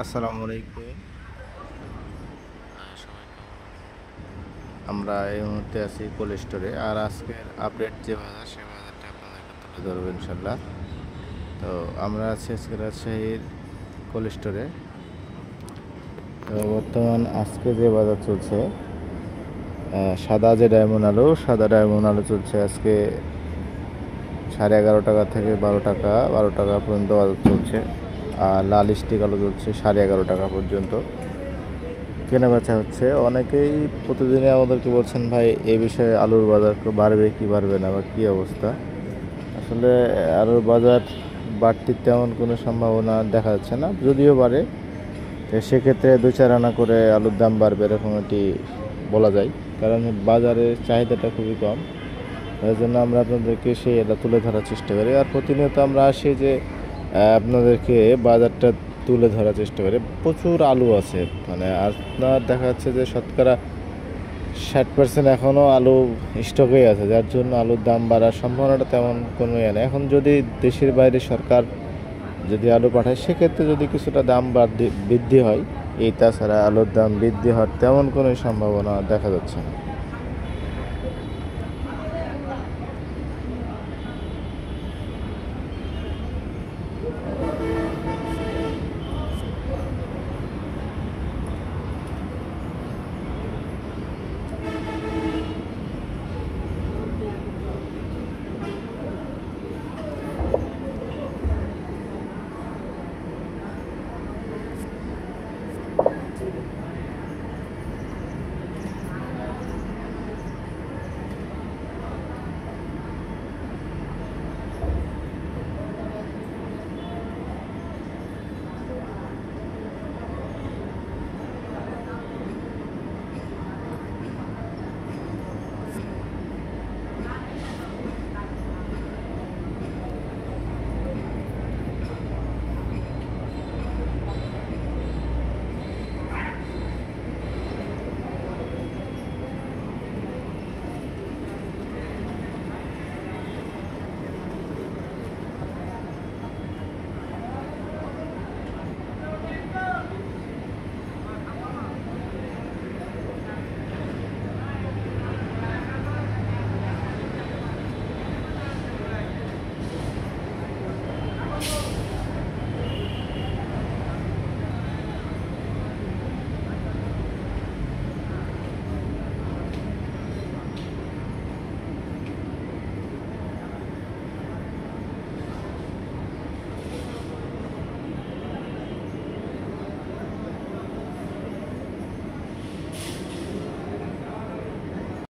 আসসালামু আলাইকুম। আমরা এই মুহূর্তে আছি কোল্ড স্টোরে। আর আজকের আপডেট যে বাজার সেই বাজারটা আপনাদেরকে তুলে ধরবো ইনশাল্লাহ। তো আমরা আছি আজকে রাজশাহীর কোল্ড স্টোরে। তো বর্তমান আজকে যে বাজার চলছে, সাদা যে সাদা ডায়মন্ড আলু চলছে আজকে 11.5 টাকা থেকে 12 টাকা, 12 টাকা পর্যন্ত বাজার চলছে। আর লাল স্টিক আলু চলছে 11.5 টাকা পর্যন্ত কেনা বেচা হচ্ছে। অনেকেই প্রতিদিনই আমাদেরকে বলছেন, ভাই এ বিষয়ে আলুর বাজার বাড়বে কি বাড়বে না বা কী অবস্থা। আসলে আলুর বাজার বাড়তির তেমন কোনো সম্ভাবনা দেখা যাচ্ছে না, যদিও বাড়ে তো সেক্ষেত্রে 2-4 আনা করে আলুর দাম বাড়বে এরকম এটি বলা যায়, কারণ বাজারের চাহিদাটা খুবই কম। তাই জন্য আমরা আপনাদেরকে এটা তুলে ধরার চেষ্টা করি। আর প্রতিনিয়ত আমরা আসি যে আপনাদেরকে বাজারটা তুলে ধরার চেষ্টা করি। প্রচুর আলু আছে, মানে আপনার দেখা যাচ্ছে যে শতকরা 60% এখনও আলু স্টকেই আছে, যার জন্য আলুর দাম বাড়ার সম্ভাবনাটা তেমন কোনো নেই। এখন যদি দেশের বাইরে সরকার যদি আলু পাঠায়, সেক্ষেত্রে যদি কিছুটা দাম বৃদ্ধি হয়, এই তাছাড়া আলুর দাম বৃদ্ধি হওয়ার তেমন কোনো সম্ভাবনা দেখা যাচ্ছে না।